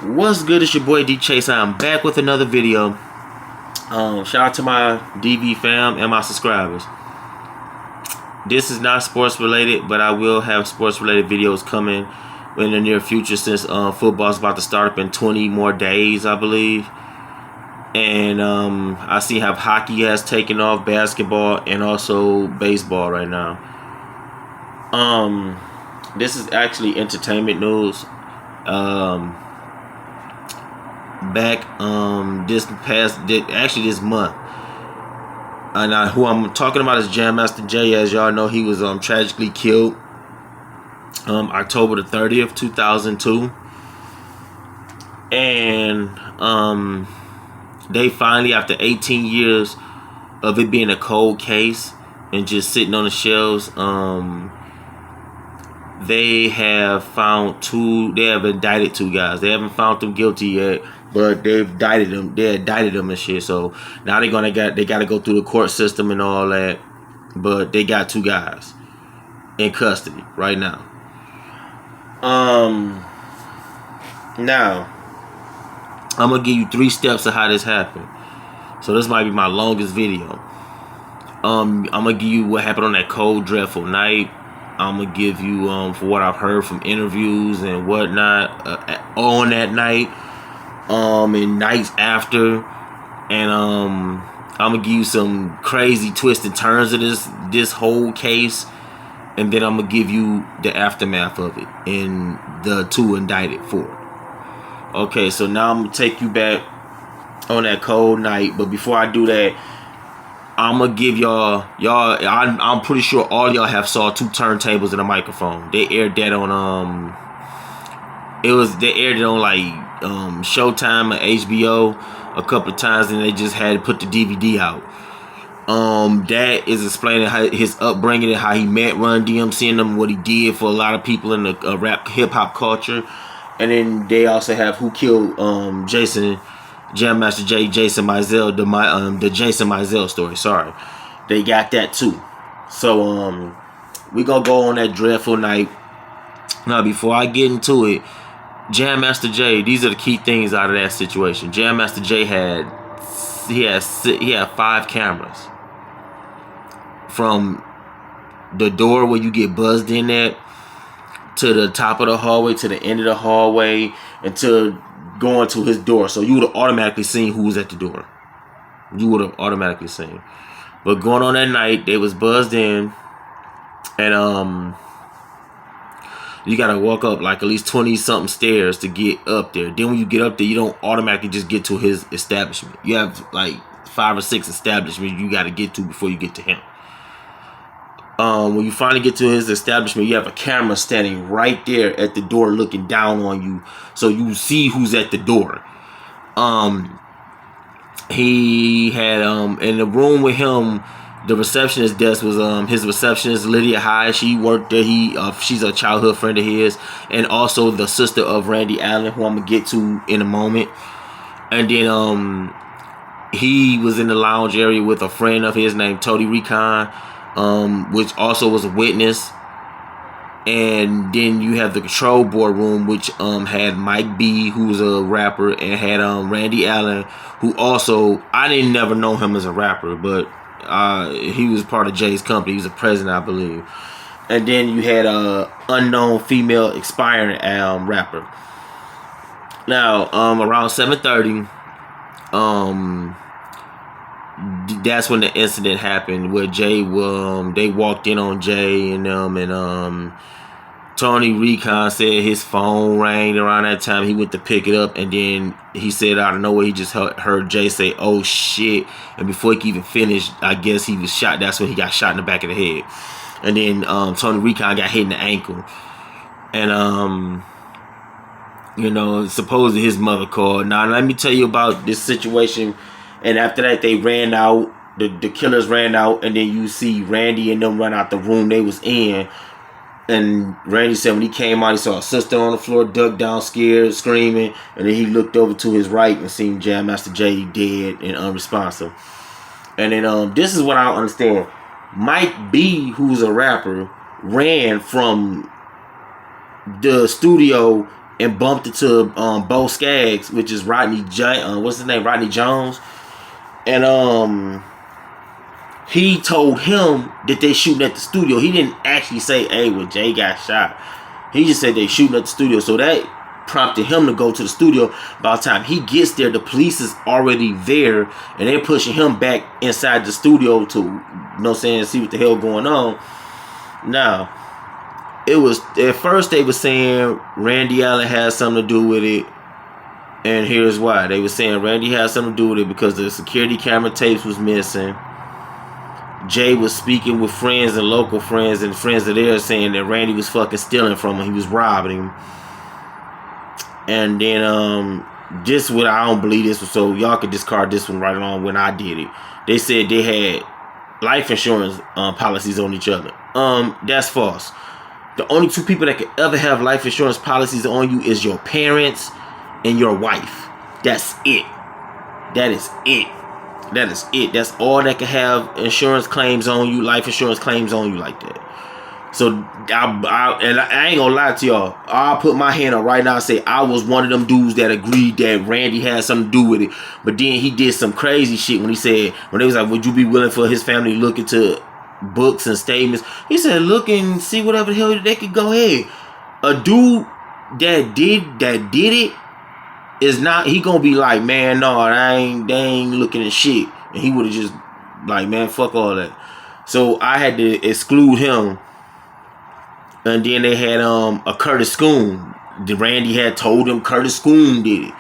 What's good? It's your boy D Chase. I'm back with another video. Shout out to my DV fam and my subscribers. This is not sports related, but I will have sports related videos coming in the near future since football's about to start up in 20 more days, I believe. And I see how hockey has taken off, basketball, and also baseball right now. This is actually entertainment news. Back this month, and who I'm talking about is Jam Master Jay. As y'all know, he was tragically killed October the 30th 2002, and they finally, after 18 years of it being a cold case and just sitting on the shelves, they have indicted two guys. They haven't found them guilty yet, but they've indicted them. They indicted them and shit. So now they got to go through the court system and all that. But they got two guys in custody right now. Now I'm gonna give you 3 steps of how this happened. So this might be my longest video. I'm gonna give you what happened on that cold, dreadful night. I'm gonna give you for what I've heard from interviews and whatnot on that night, and nights after, and I'm gonna give you some crazy twists and turns of this whole case, and then I'm gonna give you the aftermath of it and the 2 indicted for it. Okay, so now I'm gonna take you back on that cold night, but before I do that, I'm gonna give y'all. I'm pretty sure all y'all have saw 2 turntables and a microphone. They aired that on they aired it on like Showtime or HBO a couple of times, and they just had to put the DVD out. That is explaining how his upbringing and how he met Run DMC and them, what he did for a lot of people in the rap hip hop culture, and then they also have who killed Jam Master Jay, Jason Mizell, the Jason Mizell story. Sorry, they got that too. So we gonna go on that dreadful night. Now, before I get into it, Jam Master Jay. These are the key things out of that situation. Jam Master Jay had 5 cameras from the door where you get buzzed in at to the top of the hallway, to the end of the hallway, and to going to his door. So you would have automatically seen who was at the door. You would have automatically seen. But going on that night, they was buzzed in, and you gotta walk up like at least 20 something stairs to get up there. Then when you get up there, you don't automatically just get to his establishment. You have like 5 or 6 establishments you gotta get to before you get to him. When you finally get to his establishment, you have a camera standing right there at the door looking down on you, so you see who's at the door. He had in the room with him, the receptionist desk was his receptionist Lydia High. She worked there. She's a childhood friend of his, and also the sister of Randy Allen, who I'm gonna get to in a moment. And then he was in the lounge area with a friend of his named Tony Recon, which also was a witness. And then you have the control board room, which had Mike B, who was a rapper, and had Randy Allen, who also, I didn't never know him as a rapper, but he was part of Jay's company. He was a president, I believe. And then you had a unknown female expiring rapper. Now, around 7:30, that's when the incident happened, where Jay, they walked in on Jay and and Tony Recon said his phone rang around that time. He went to pick it up, and then he said out of nowhere he just heard Jay say, "Oh shit!" And before he could even finish, I guess he was shot. That's when he got shot in the back of the head. And then Tony Recon got hit in the ankle, and supposedly his mother called. Now let me tell you about this situation. And after that, they ran out. The killers ran out, and then you see Randy and them run out the room they was in. And Randy said when he came out, he saw a sister on the floor, ducked down, scared, screaming. And then he looked over to his right and seen Jam Master Jay dead and unresponsive. And then this is what I don't understand. Mike B, who's a rapper, ran from the studio and bumped into Bo Skaggs, which is what's his name, Rodney Jones, and he told him that they shooting at the studio. He didn't actually say, "Hey, well, Jay got shot." He just said they shooting at the studio. So that prompted him to go to the studio. By the time he gets there, the police is already there, and they're pushing him back inside the studio to, you know what I'm saying, see what the hell going on. Now, it was, at first they were saying Randy Allen had something to do with it. And here's why. They were saying Randy had something to do with it because the security camera tapes was missing. Jay was speaking with friends and local friends and friends of theirs saying that Randy was fucking stealing from him. He was robbing him. And then this one, I don't believe this one, so y'all could discard this one right along when I did it. They said they had life insurance policies on each other. That's false. The only two people that could ever have life insurance policies on you is your parents and your wife. That's it. That is it. That is it. That's all that can have insurance claims on you, life insurance claims on you like that. So I ain't gonna lie to y'all. I'll put my hand up right now and say I was one of them dudes that agreed that Randy had something to do with it. But then he did some crazy shit when he said, when they was like, would you be willing for his family to look into books and statements? He said, look and see whatever the hell they could go ahead. A dude that did it is not, he gonna be like, man, no, they ain't looking at shit. And he would have just like, man, fuck all that. So I had to exclude him. And then they had a Curtis Schoon. Randy had told him Curtis Schoon did it.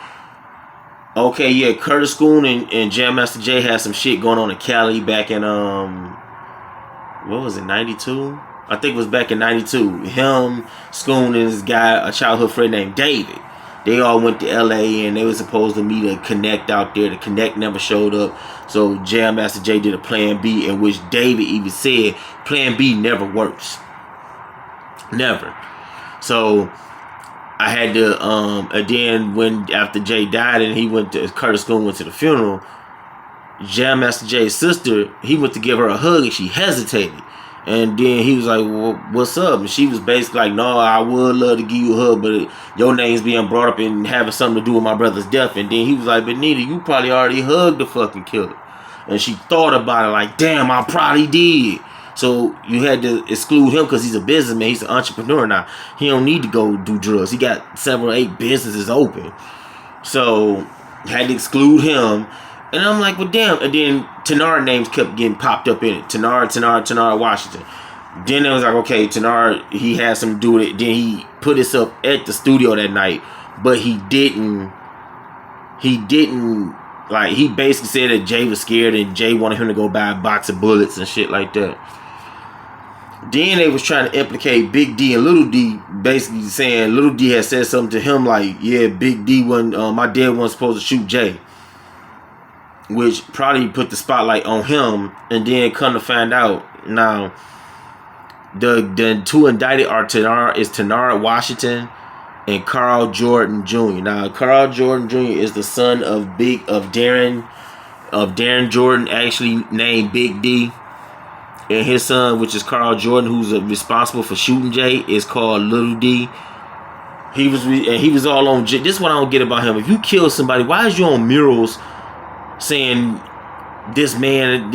Okay, yeah, Curtis Schoon and Jam Master Jay had some shit going on in Cali back in what was it, 92? I think it was back in 92. Him, Schoon, and this guy, a childhood friend named David. They all went to LA and they were supposed to meet a Connect out there. The Connect never showed up. So Jam Master Jay did a Plan B, in which David even said Plan B never works. Never. So I had to and then when after Jay died and he went to Curtis Schoon went to the funeral, Jam Master Jay's sister, he went to give her a hug and she hesitated. And then he was like, well, what's up? And she was basically like, no, I would love to give you a hug, but your name's being brought up and having something to do with my brother's death. And then he was like, but Nita, you probably already hugged the fucking killer. And she thought about it like, damn, I probably did. So you had to exclude him because he's a businessman. He's an entrepreneur now. He don't need to go do drugs. He got 7 or 8 businesses open. So had to exclude him. And I'm like, well, damn. And then Tanara names kept getting popped up in it. Tanara Washington. Then it was like, okay, Tanara, he had something to do with it. Then he put us up at the studio that night. But he didn't, like, he basically said that Jay was scared and Jay wanted him to go buy a box of bullets and shit like that. Then they was trying to implicate Big D and Little D, basically saying Little D had said something to him like, yeah, Big D wasn't, my dad wasn't supposed to shoot Jay. Which probably put the spotlight on him. And then come to find out, now, the two indicted are Tanara Washington and Carl Jordan Jr. Now, Carl Jordan Jr. is the son of Darren Jordan, actually named Big D. And his son, which is Carl Jordan, who's responsible for shooting Jay, is called Little D. He was all on Jay. This is what I don't get about him. If you kill somebody, why is you on murals saying this man,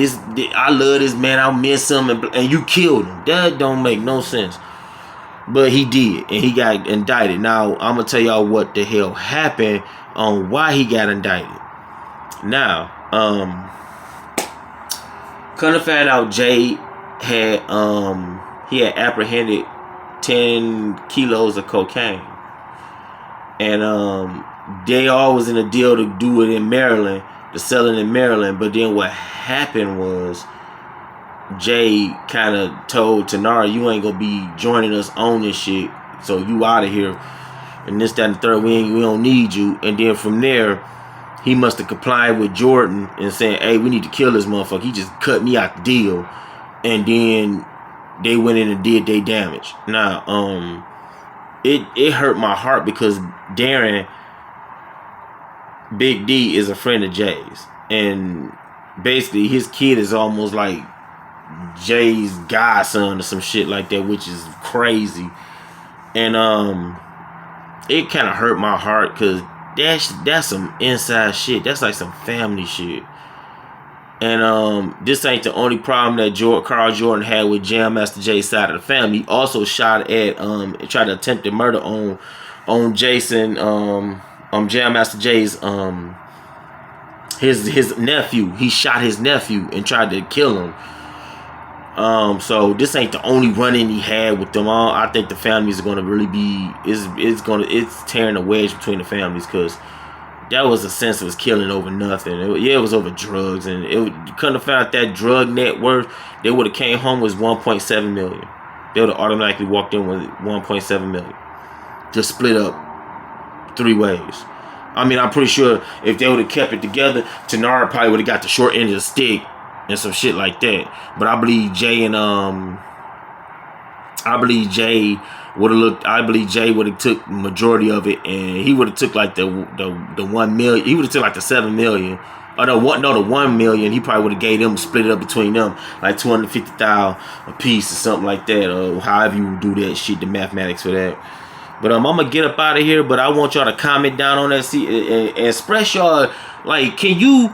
I love this man, I'll miss him, and you killed him? That don't make no sense. But he did, and he got indicted. Now I'm gonna tell y'all what the hell happened on why he got indicted. Now, come to find out, Jay had apprehended 10 kilos of cocaine, and they all was in a deal to do it in Maryland, to sell it in Maryland. But then what happened was Jay kind of told Tanara, you ain't gonna be joining us on this shit, so you out of here, and this, that, and the third, we don't need you. And then from there, he must have complied with Jordan and saying, hey, we need to kill this motherfucker. He just cut me out the deal. And then they went in and did their damage. Now, it hurt my heart because Darren, Big D, is a friend of Jay's. And basically his kid is almost like Jay's godson or some shit like that, which is crazy. And it kind of hurt my heart because that's some inside shit. That's like some family shit. And this ain't the only problem that Karl Jordan had with Jam Master Jay's side of the family. He also shot at tried to attempted murder on Jason Jam Master Jay's his nephew. He shot his nephew and tried to kill him. So this ain't the only run-in he had with them all. I think the families are gonna really be it's tearing a wedge between the families because that was a senseless killing over nothing. It was over drugs, and you couldn't have found out that drug net worth. They would have came home with 1.7 million. They would have automatically walked in with 1.7 million, just split up 3 ways. I mean, I'm pretty sure if they would have kept it together, Tanara probably would have got the short end of the stick and some shit like that. But I believe Jay would have took majority of it, and he would have took like the 1 million. He would have took like the 7 million. Or the 1 million. He probably would have gave them, split it up between them, like 250,000 a piece or something like that, or however you do that shit, the mathematics for that. But I'm gonna get up out of here. But I want y'all to comment down on that, and express y'all, like, can you?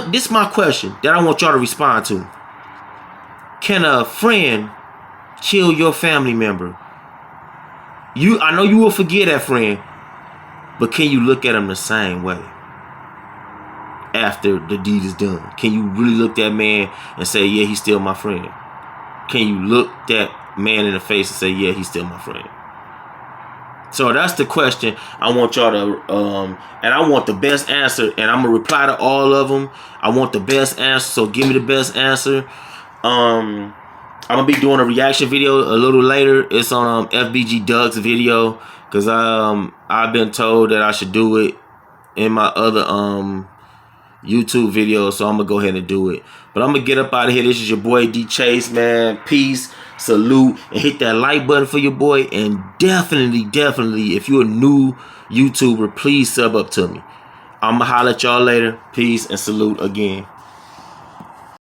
This is my question that I want y'all to respond to. Can a friend kill your family member? I know you will forget that friend, but can you look at him the same way after the deed is done? Can you really look that man and say, yeah, he's still my friend? Can you look that man in the face and say, yeah, he's still my friend? So that's the question I want y'all to, and I want the best answer, and I'm gonna reply to all of them. I want the best answer, so give me the best answer. I'm gonna be doing a reaction video a little later. It's on FBG Doug's video, because I've been told that I should do it in my other YouTube video, so I'm gonna go ahead and do it. But I'm gonna get up out of here. This is your boy D Chase, man. Peace, salute, and hit that like button for your boy. And definitely, if you're a new YouTuber, please sub up to me. I'm gonna holler at y'all later. Peace and salute again.